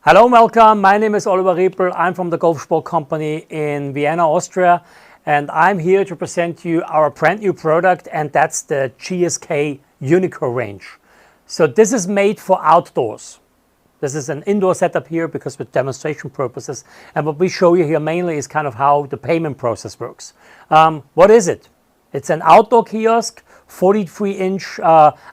Hello and welcome. My name is Oliver Riepel. I'm from the Golf Sport Company in Vienna, Austria, and I'm here to present you our brand new product, and that's the GSK Uneekor range. So this is made for outdoors. This is an indoor setup here because with demonstration purposes, and what we show you here mainly is kind of how the payment process works. What is it? It's an outdoor kiosk, 43-inch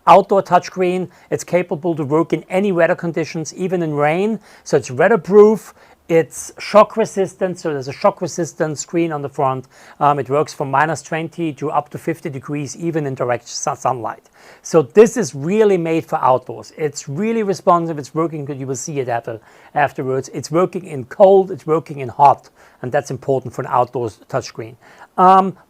outdoor touchscreen. It's capable to work in any weather conditions, even in rain. So it's weatherproof. It's shock resistant, so there's a shock resistant screen on the front. It works from -20 to up to 50 degrees, even in direct sunlight. So this is really made for outdoors. It's really responsive, it's working good, you will see it afterwards. It's working in cold, it's working in hot, and that's important for an outdoors touchscreen.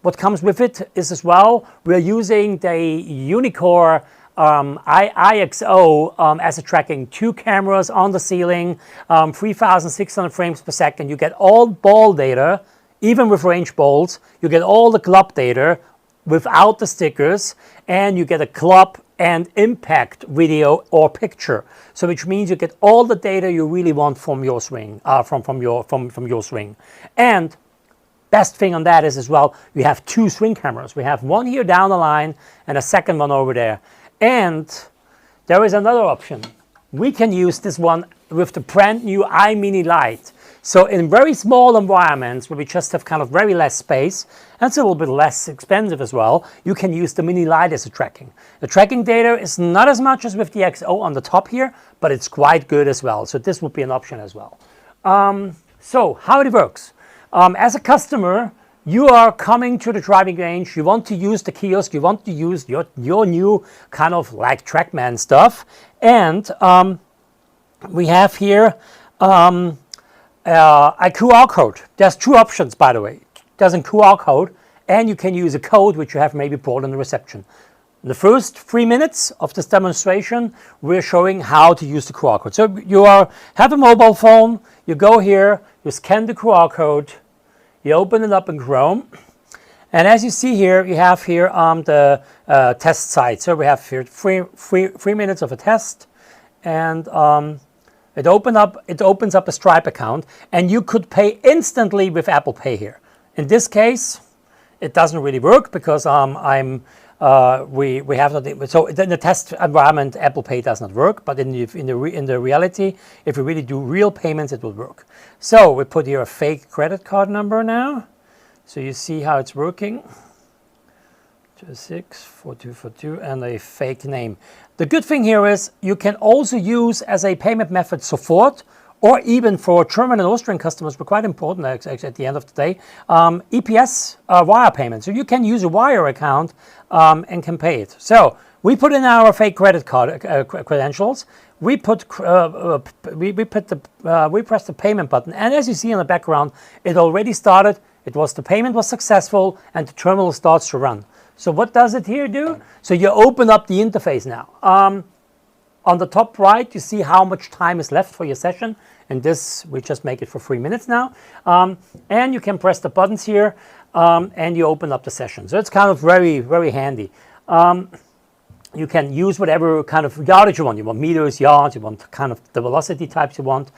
What comes with it is as well, we're using the Uneekor IXO as a tracking, 2 cameras on the ceiling, 3,600 frames per second. You get all ball data, even with range balls. You get all the club data without the stickers, and you get a club and impact video or picture. So which means you get all the data you really want from your swing, from your swing. And best thing on that is as well, you have 2 swing cameras. We have one here down the line and a second one over there. And there is another option. We can use this one with the brand new iMini Lite. So in very small environments where we just have kind of very less space, and it's a little bit less expensive as well, you can use the Mini Lite as a tracking. The tracking data is not as much as with the XO on the top here, but it's quite good as well. So this would be an option as well. So how it works. As a customer, you are coming to the driving range, you want to use the kiosk, you want to use your new kind of like TrackMan stuff. And we have here a QR code. There's 2 options, by the way. There's a QR code, and you can use a code which you have maybe brought in the reception. In the first 3 minutes of this demonstration, we're showing how to use the QR code. So you have a mobile phone, you go here, you scan the QR code, you open it up in Chrome, and as you see here, you have here the test site. So we have here 3 minutes of a test, and it opens up a Stripe account, and you could pay instantly with Apple Pay here. In this case, it doesn't really work because we have not. So in the test environment, Apple Pay does not work, but in the reality, if we really do real payments, it will work. So we put here a fake credit card number now, so you see how it's working. 264242 and a fake name. The good thing here is you can also use as a payment method sofort, or even for German and Austrian customers, but quite important actually at the end of the day, EPS wire payment. So you can use a wire account and can pay it. So we put in our fake credit card credentials. We press the payment button, and as you see in the background, it already started. The payment was successful, and the terminal starts to run. So what does it here do? So you open up the interface now. On the top right, you see how much time is left for your session. And this, we just make it for 3 minutes now. And you can press the buttons here, and you open up the session. So it's kind of very, very handy. You can use whatever kind of yardage you want. You want meters, yards, you want kind of the velocity types you want.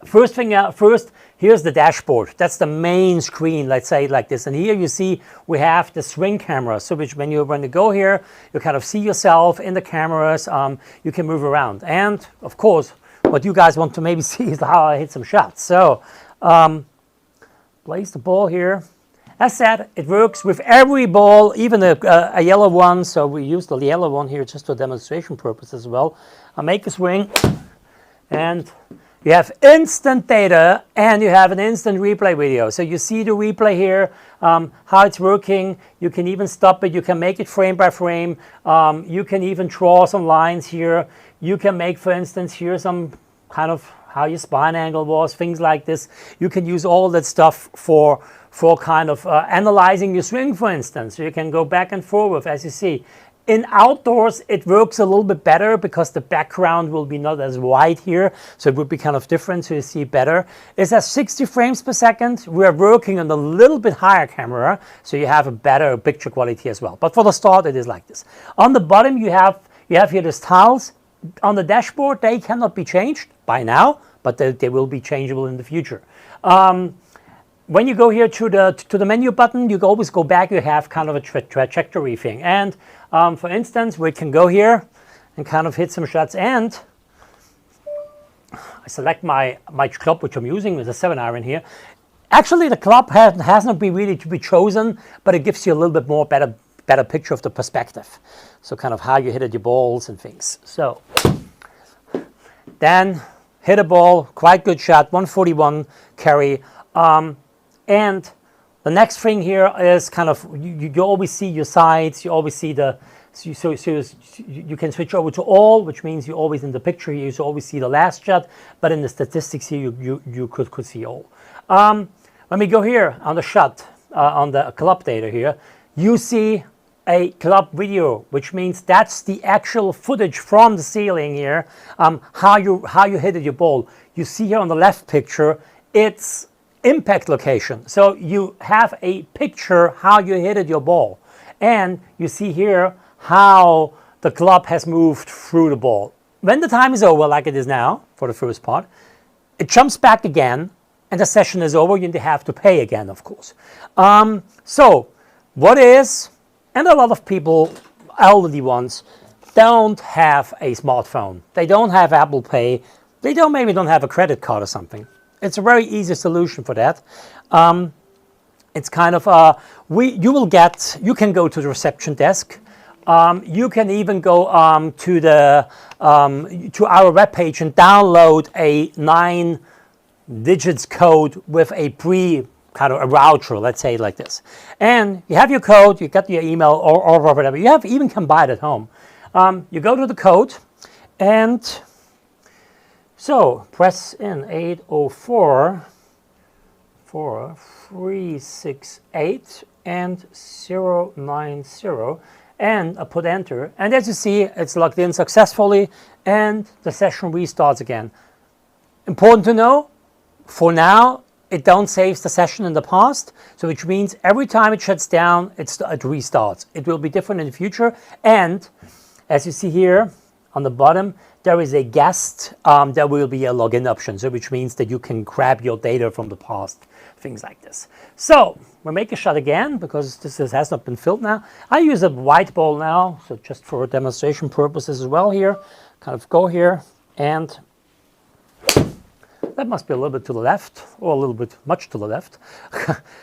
First, here's the dashboard. That's the main screen, let's say it like this. And here you see we have the swing camera. So which when you go here, you kind of see yourself in the cameras. You can move around. And of course, what you guys want to maybe see is how I hit some shots. So place the ball here. As said, it works with every ball, even a yellow one. So we use the yellow one here just for demonstration purpose as well. I make a swing, and you have instant data, and you have an instant replay video. So you see the replay here, how it's working. You can even stop it. You can make it frame by frame. You can even draw some lines here. You can make, for instance, here some kind of how your spine angle was, things like this. You can use all that stuff for kind of analyzing your swing, for instance. So you can go back and forth, as you see. In outdoors, it works a little bit better because the background will be not as wide here, so it would be kind of different, so you see better. It's at 60 frames per second. We are working on a little bit higher camera, so you have a better picture quality as well. But for the start, it is like this. On the bottom, you have here these tiles. on the dashboard, they cannot be changed by now, but they will be changeable in the future. When you go here to the menu button, you always go back, you have kind of a trajectory thing. And for instance, we can go here and kind of hit some shots, and I select my club, which I'm using with a 7-iron here. Actually, the club has not been really to be chosen, but it gives you a little bit more better picture of the perspective. So kind of how you hit at your balls and things. So then hit a ball, quite good shot, 141 carry. And the next thing here is kind of, you always see your sides, you always see you can switch over to all, which means you always in the picture here, you always see the last shot, but in the statistics here, you could see all. When we go here on the shot, on the club data here, you see a club video, which means that's the actual footage from the ceiling here, how you hit your ball. You see here on the left picture, it's impact location. So you have a picture how you hit your ball, and you see here how the club has moved through the ball. When the time is over, like it is now for the first part, it jumps back again, and the session is over. You have to pay again, of course. So what is, and a lot of people, elderly ones, don't have a smartphone. They don't have Apple Pay. They maybe don't have a credit card or something. It's a very easy solution for that. It's kind of you can go to the reception desk. You can even go to our webpage and download a 9 digits code with a kind of a router, let's say it like this. And you have your code, you got your email or whatever. You even can buy it at home. You go to the code, and so press in 804 4368 and 090, and I put enter. And as you see, it's logged in successfully, and the session restarts again. Important to know, for now, it don't save the session in the past, so which means every time it shuts down, it restarts. It will be different in the future, and as you see here on the bottom, there is a guest. There will be a login option, so which means that you can grab your data from the past, things like this. So we'll make a shot again because this has not been filled now. I use a white ball now, so just for demonstration purposes as well here. Kind of go here, and that must be a little bit to the left, or a little bit much to the left.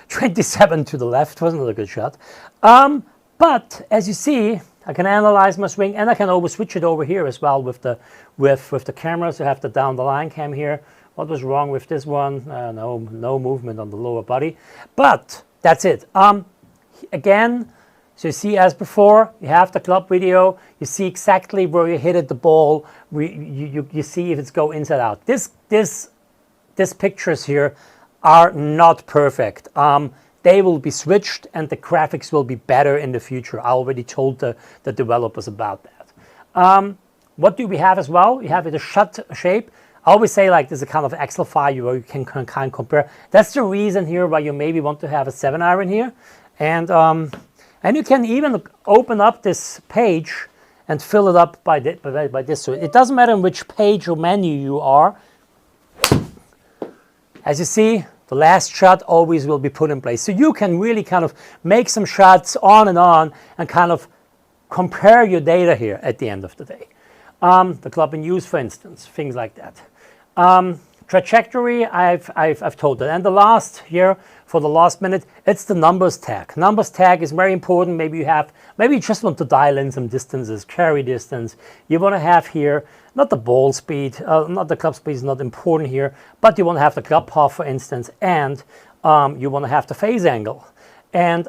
27 to the left wasn't a good shot. But as you see, I can analyze my swing, and I can always switch it over here as well with the camera. So I have the down the line cam here. What was wrong with this one? No movement on the lower body, but that's it. Again, so you see as before, you have the club video. You see exactly where you hit the ball. You see if it's go inside out. These pictures here are not perfect. They will be switched, and the graphics will be better in the future. I already told the developers about that. What do we have as well? You have the shot shape. I always say like there's a kind of Excel file where you can kind of compare. That's the reason here why you maybe want to have a 7-iron here. And you can even open up this page and fill it up by this. So it doesn't matter in which page or menu you are. As you see, the last shot always will be put in place. So you can really kind of make some shots on and kind of compare your data here at the end of the day. The club in use, for instance, things like that. Trajectory, I've told that. And the last here, for the last minute, it's the numbers tag. Numbers tag is very important. Maybe you just want to dial in some distances, carry distance. You want to have here, not the ball speed, not the club speed is not important here, but you want to have the club path, for instance, and you want to have the phase angle. And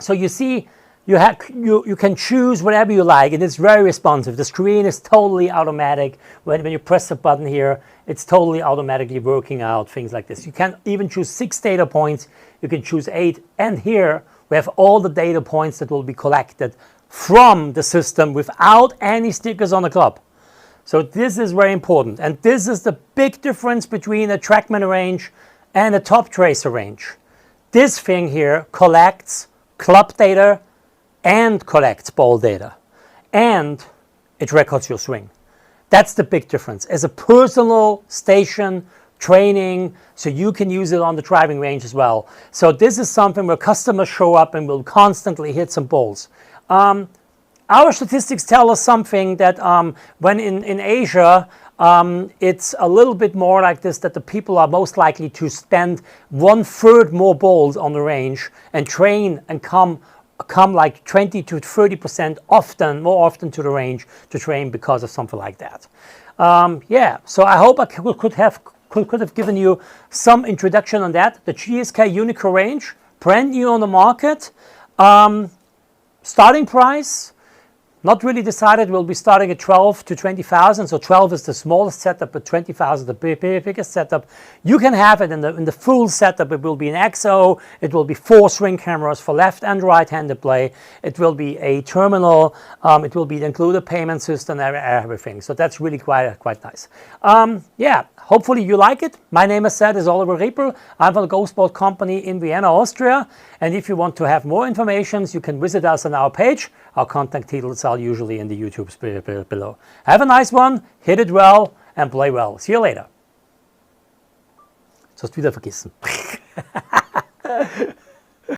so you see, you can choose whatever you like, and it's very responsive. The screen is totally automatic. When you press the button here, it's totally automatically working out, things like this. You can even choose 6 data points. You can choose 8. And here we have all the data points that will be collected from the system without any stickers on the club. So this is very important. And this is the big difference between a TrackMan range and a Top Tracer range. This thing here collects club data and collects ball data. And it records your swing. That's the big difference. As a personal station training, so you can use it on the driving range as well. So this is something where customers show up and will constantly hit some balls. Our statistics tell us something that when in Asia, it's a little bit more like this, that the people are most likely to spend 1/3 more balls on the range and train and come like 20 to 30% more often to the range to train because of something like that. Yeah, so I hope I could have given you some introduction on that. The GSK Uneekor range, brand new on the market. Starting price, not really decided. We'll be starting at 12 to 20,000. So 12 is the smallest setup, but 20,000 the biggest setup. You can have it in the full setup. It will be an XO. It will be 4 swing cameras for left and right-handed play. It will be a terminal. It will be the included payment system, everything. So that's really quite nice. Yeah, hopefully you like it. My name, as said, is Oliver Riepel. I'm from the Ghostbolt company in Vienna, Austria. And if you want to have more information, you can visit us on our page. Our contact details are usually in the YouTube below. Have a nice one, hit it well, and play well. See you later. Das hast du wieder vergessen.